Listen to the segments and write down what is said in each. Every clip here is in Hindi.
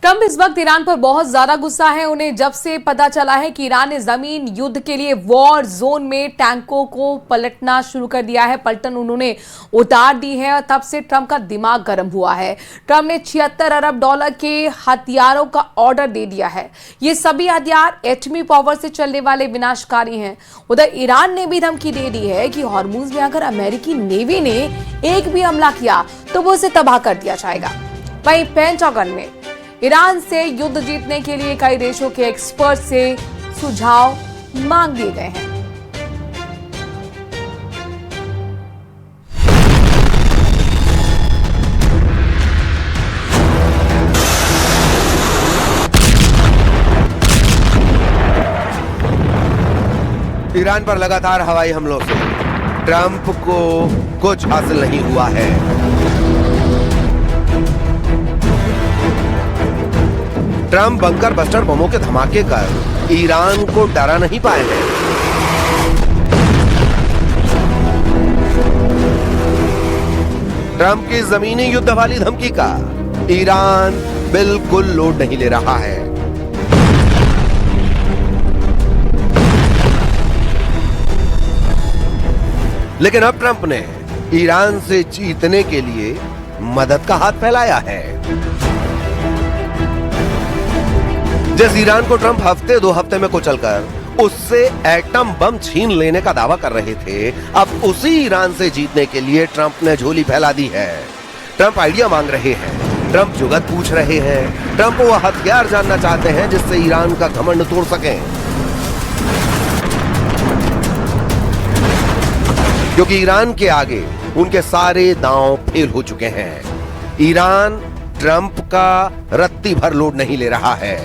ट्रंप इस वक्त ईरान पर बहुत ज्यादा गुस्सा है। उन्हें जब से पता चला है कि ईरान ने जमीन युद्ध के लिए वॉर जोन में टैंकों को पलटना शुरू कर दिया है, पलटन उन्होंने उतार दी है और तब से ट्रंप का दिमाग गर्म हुआ है। ट्रंप ने $76 अरब के हथियारों का ऑर्डर दे दिया है। ये सभी हथियार एटमी पावर से चलने वाले विनाशकारी हैं। उधर ईरान ने भी धमकी दे दी है कि हॉर्मुज में अगर अमेरिकी नेवी ने एक भी हमला किया तो वो उसे तबाह कर दिया जाएगा। वहीं पेंटागन में ईरान से युद्ध जीतने के लिए कई देशों के एक्सपर्ट से सुझाव मांग लिए गए हैं। ईरान पर लगातार हवाई हमलों से ट्रंप को कुछ हासिल नहीं हुआ है। ट्रंप बंकर बस्टर बमों के धमाके कर ईरान को डरा नहीं पाए हैं। ट्रंप की जमीनी युद्ध वाली धमकी का ईरान बिल्कुल लोड नहीं ले रहा है। लेकिन अब ट्रंप ने ईरान से जीतने के लिए मदद का हाथ फैलाया है। जिस ईरान को ट्रंप हफ्ते 2 हफ्ते में कुचलकर उससे एटम बम छीन लेने का दावा कर रहे थे, अब उसी ईरान से जीतने के लिए ट्रंप ने झोली फैला दी है। ट्रंप आइडिया मांग रहे हैं, ट्रंप जुगत पूछ रहे हैं, ट्रंप वो हथियार जानना चाहते हैं जिससे ईरान का घमंड तोड़ सकें। क्योंकि ईरान के आगे उनके सारे दांव फेल हो चुके हैं। ईरान ट्रंप का रत्ती भर लोड नहीं ले रहा है।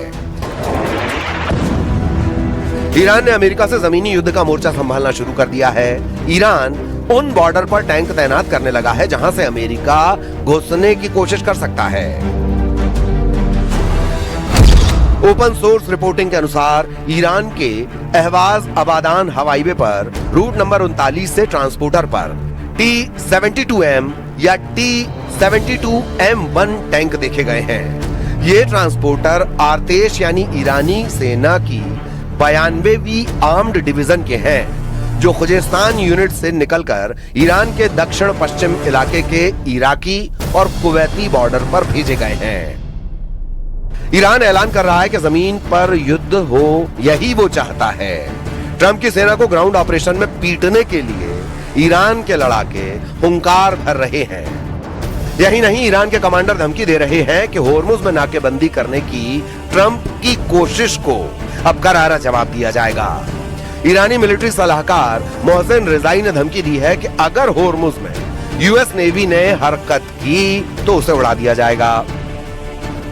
ईरान ने अमेरिका से जमीनी युद्ध का मोर्चा संभालना शुरू कर दिया है। ईरान उन बॉर्डर पर टैंक तैनात करने लगा है जहां से अमेरिका घुसने की कोशिश कर सकता है। ओपन सोर्स रिपोर्टिंग के अनुसार ईरान के अहवाज अबादान हवाई वे पर रूट नंबर 39 से ट्रांसपोर्टर पर T-72M या T-72M1 टैंक देखे गए हैं। ये ट्रांसपोर्टर आर्तेश यानी ईरानी सेना की 92वीं आर्म्ड डिवीजन के हैं, जो खुजेस्तान यूनिट से निकलकर ईरान के दक्षिण पश्चिम इलाके के इराकी और कुवैती बॉर्डर पर भेजे गए हैं। ईरान ऐलान कर रहा है कि जमीन पर युद्ध हो, यही वो चाहता है। ट्रंप की सेना को ग्राउंड ऑपरेशन में पीटने के लिए ईरान के लड़ाके हुंकार भर रहे हैं। यही नहीं, ईरान के कमांडर धमकी दे रहे हैं कि होर्मुज में नाकेबंदी करने की ट्रंप की कोशिश को अब करारा जवाब दिया जाएगा। ईरानी मिलिट्री सलाहकार मोहसिन रिजाई ने धमकी दी है कि अगर होर्मुज में यूएस नेवी ने हरकत की तो उसे उड़ा दिया जाएगा।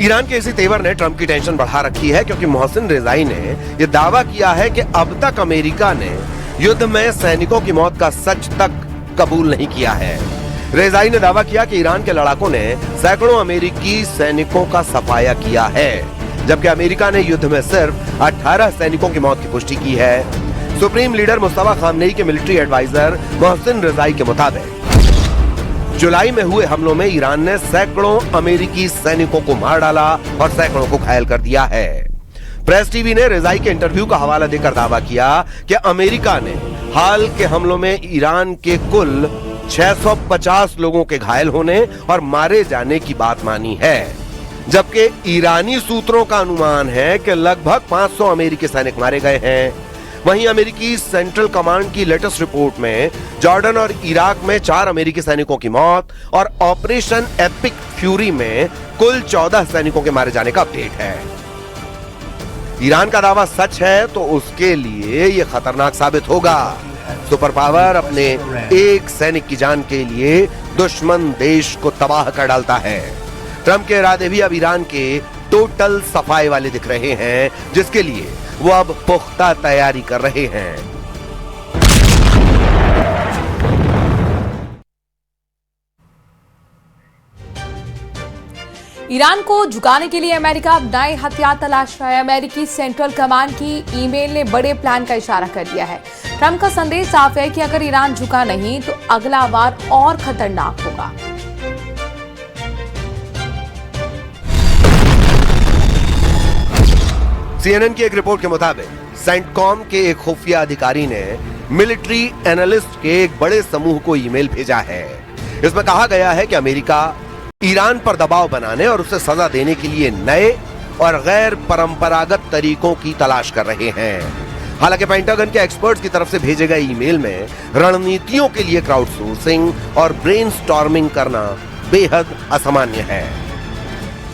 ईरान के इसी तेवर ने ट्रंप की टेंशन बढ़ा रखी है, क्योंकि मोहसिन रिजाई ने यह दावा किया है कि अब तक अमेरिका ने युद्ध में सैनिकों की मौत का सच तक कबूल नहीं किया है। रेजाई ने दावा किया कि ईरान के लड़ाकों ने सैकड़ों अमेरिकी सैनिकों का सफाया किया है, जबकि अमेरिका ने युद्ध में सिर्फ 18 सैनिकों की मौत की पुष्टि की है। सुप्रीम लीडर मुस्तफा खामनेई के मिलिट्री एडवाइजर मोहसिन रिजाई के मुताबिक जुलाई में हुए हमलों में ईरान ने सैकड़ों अमेरिकी सैनिकों को मार डाला और सैकड़ों को घायल कर दिया है। प्रेस टीवी ने रिजाई के इंटरव्यू का हवाला देकर दावा किया कि अमेरिका ने हाल के हमलों में ईरान के कुल 650 लोगों के घायल होने और मारे जाने की बात मानी है, जबकि ईरानी सूत्रों का अनुमान है कि लगभग 500 अमेरिकी सैनिक मारे गए हैं। वहीं अमेरिकी सेंट्रल कमांड की लेटेस्ट रिपोर्ट में जॉर्डन और इराक में 4 अमेरिकी सैनिकों की मौत और ऑपरेशन एपिक फ्यूरी में कुल 14 सैनिकों के मारे जाने का अपडेट है। ईरान का दावा सच है तो उसके लिए यह खतरनाक साबित होगा। सुपर पावर अपने एक सैनिक की जान के लिए दुश्मन देश को तबाह कर डालता है। ट्रंप के इरादे भी अब ईरान के टोटल सफाई वाले दिख रहे हैं, जिसके लिए वो अब पुख्ता तैयारी कर रहे हैं। ईरान को झुकाने के लिए अमेरिका अब नए हथियार तलाश रहा है। अमेरिकी सेंट्रल कमांड की ईमेल ने बड़े प्लान का इशारा कर दिया है। ट्रंप का संदेश साफ है कि अगर ईरान झुका नहीं तो अगला वार और खतरनाक होगा। CNN की एक रिपोर्ट के मुताबिक सेंटकॉम के एक खुफिया अधिकारी ने मिलिट्री एनालिस्ट के एक बड़े समूह को ईमेल भेजा है। इसमें कहा गया है कि अमेरिका ईरान पर दबाव बनाने और उसे सजा देने के लिए नए और गैर परंपरागत तरीकों की तलाश कर रहे हैं। हालांकि पेंटागन के एक्सपर्ट्स की तरफ से भेजे गए ईमेल में रणनीतियों के लिए क्राउडसोर्सिंग और ब्रेनस्टॉर्मिंग करना बेहद असामान्य है।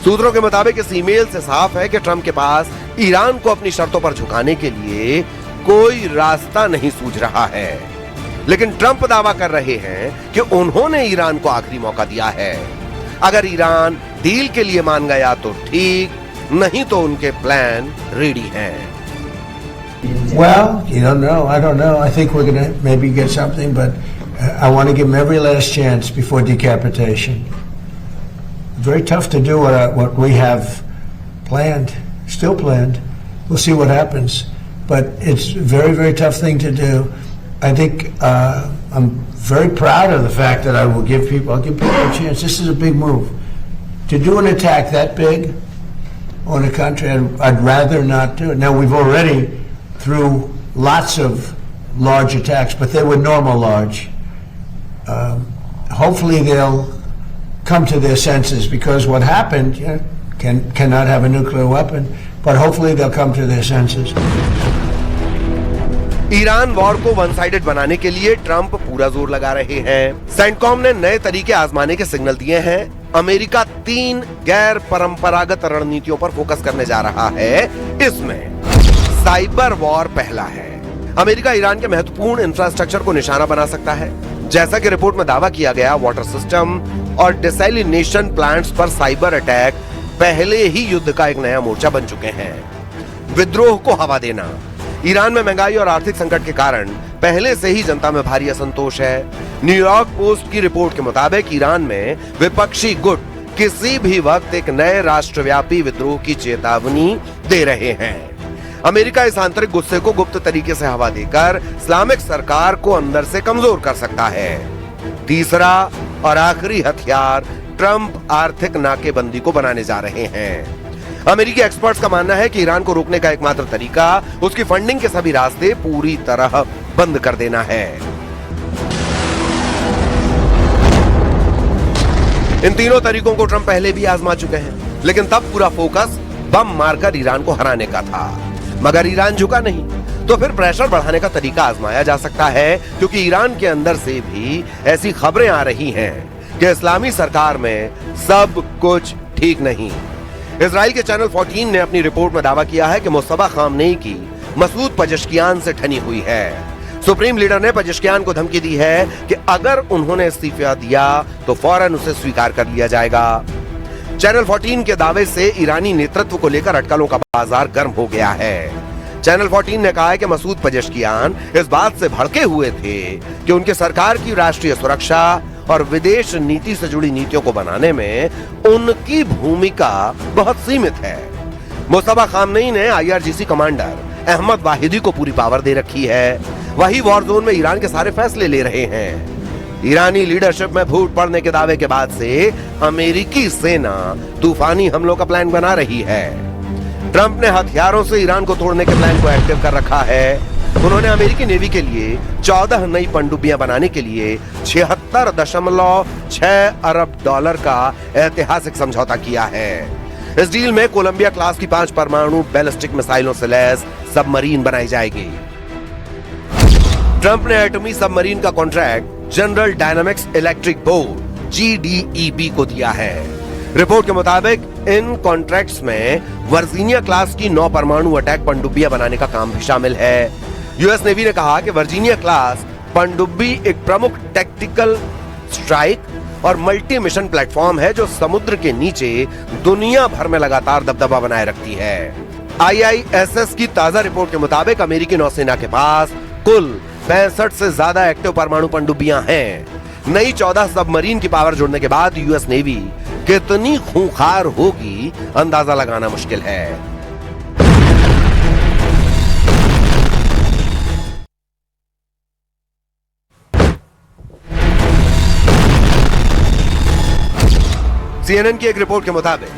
सूत्रों के मुताबिक इस ईमेल से साफ है कि ट्रंप के पास ईरान को अपनी शर्तों पर झुकाने के लिए कोई रास्ता नहीं सूझ रहा है। लेकिन ट्रंप दावा कर रहे हैं कि उन्होंने ईरान को आखिरी मौका दिया है। अगर ईरान डील के लिए मान गया तो ठीक, नहीं तो उनके प्लान रेडी हैं। Well, you don't know. I don't know. I think we're going to maybe get something, but I want to give them every last chance before decapitation. Very tough to do what we have planned, still planned. We'll see what happens, but it's a very, very tough thing to do. I think I'm very proud of the fact that I'll give people a chance. This is a big move. To do an attack that big on a country, I'd rather not do it. Now, we've already through lots of large attacks, but they were normal large. Hopefully they'll come to their senses, because what happened, cannot have a nuclear weapon, but hopefully they'll come to their senses. Iran war को वन साइडेड बनाने के लिए ट्रंप पूरा जोर लगा रहे हैं। सेंटकॉम ने नए तरीके आजमाने के सिग्नल दिए हैं। अमेरिका 3 गैर परंपरागत रणनीतियों पर फोकस करने जा रहा है। इसमें साइबर वॉर पहला है। अमेरिका ईरान के महत्वपूर्ण इंफ्रास्ट्रक्चर को निशाना बना सकता है। जैसा कि रिपोर्ट में दावा किया गया, वाटर सिस्टम और डिसैलिनेशन प्लांट्स पर साइबर अटैक पहले ही युद्ध का एक नया मोर्चा बन चुके हैं। विद्रोह को हवा देना। ईरान में महंगाई और आर्थिक संकट के कारण पहले से ही जनता में भारी असंतोष है। न्यूयॉर्क पोस्ट की रिपोर्ट के मुताबिक ईरान में विपक्षी गुट किसी भी वक्त एक नए राष्ट्रव्यापी विद्रोह की चेतावनी दे रहे हैं। अमेरिका इस आंतरिक गुस्से को गुप्त तरीके से हवा देकर इस्लामिक सरकार को अंदर से कमजोर कर सकता है। तीसरा और आखिरी हथियार ट्रंप आर्थिक नाकेबंदी को बनाने जा रहे हैं। अमेरिकी एक्सपर्ट्स का मानना है कि ईरान को रोकने का एकमात्र तरीका उसकी फंडिंग के सभी रास्ते पूरी तरह बंद कर देना है। इन तीनों तरीकों को ट्रंप पहले भी आजमा चुके हैं, लेकिन तब पूरा फोकस बम मारकर ईरान को हराने का था। मगर ईरान झुका नहीं, तो फिर प्रेशर बढ़ाने का तरीका आजमाया जा सकता है, क्योंकि ईरान के अंदर से भी ऐसी खबरें आ रही हैं कि इस्लामी सरकार में सब कुछ ठीक नहीं। इजराइल के चैनल 14 ने अपनी रिपोर्ट में दावा किया है कि मुस्तफा खामनेई की मसूद पजेश्कियान से ठनी हुई है। सुप्रीम लीडर ने पजेश्कियान को धमकी दी है कि अगर उन्होंने इस्तीफा दिया तो फौरन उसे स्वीकार कर लिया जाएगा। चैनल 14 के दावे से ईरानी नेतृत्व को लेकर अटकलों का बाजार गर्म हो गया है। चैनल 14 ने कहा है कि मसूद पजेश्कियान इस बात से भड़के हुए थे कि उनकी सरकार की राष्ट्रीय सुरक्षा और विदेश नीति से जुड़ी नीतियों को बनाने में उनकी भूमिका बहुत सीमित है। मुस्तफा खामनेई ने IRGC कमांडर अहमद वाहिदी को पूरी पावर दे रखी है। वही वॉर जोन में ईरान के सारे फैसले ले रहे हैं। ईरानी लीडरशिप में फूट पड़ने के दावे के बाद से अमेरिकी सेना तूफानी हमलों का प्लान बना रही है। ट्रंप ने हथियारों से ईरान को तोड़ने के प्लान को एक्टिव कर रखा है। उन्होंने अमेरिकी नेवी के लिए 14 नई पनडुब्बियां बनाने के लिए 76.6 अरब डॉलर का ऐतिहासिक समझौता किया है। इस डील में कोलंबिया क्लास की 5 परमाणु बैलिस्टिक मिसाइलों से लैस सबमरीन बनाई जाएगी। ट्रंप ने एटमी सबमरीन का contract general dynamics electric board GDEB को दिया है। रिपोर्ट के मुताबिक इन कॉन्ट्रैक्ट्स में वर्जीनिया क्लास की 9 परमाणु अटैक पनडुब्बियां बनाने का काम भी शामिल है। यूएस नेवी ने कहा कि वर्जीनिया क्लास पनडुब्बी एक प्रमुख टैक्टिकल स्ट्राइक और मल्टी मिशन प्लेटफॉर्म है जो समुद्र के नीचे दुनिया भर में लगातार दबदबा बनाए रखती है। IISS की ताजा रिपोर्ट के मुताबिक अमेरिकी नौसेना के पास कुल 65 से ज्यादा एक्टिव परमाणु पनडुब्बियां हैं। नई 14 सबमरीन की पावर जोड़ने के बाद यूएस नेवी कितनी खूंखार होगी अंदाजा लगाना मुश्किल है। CNN की एक रिपोर्ट के मुताबिक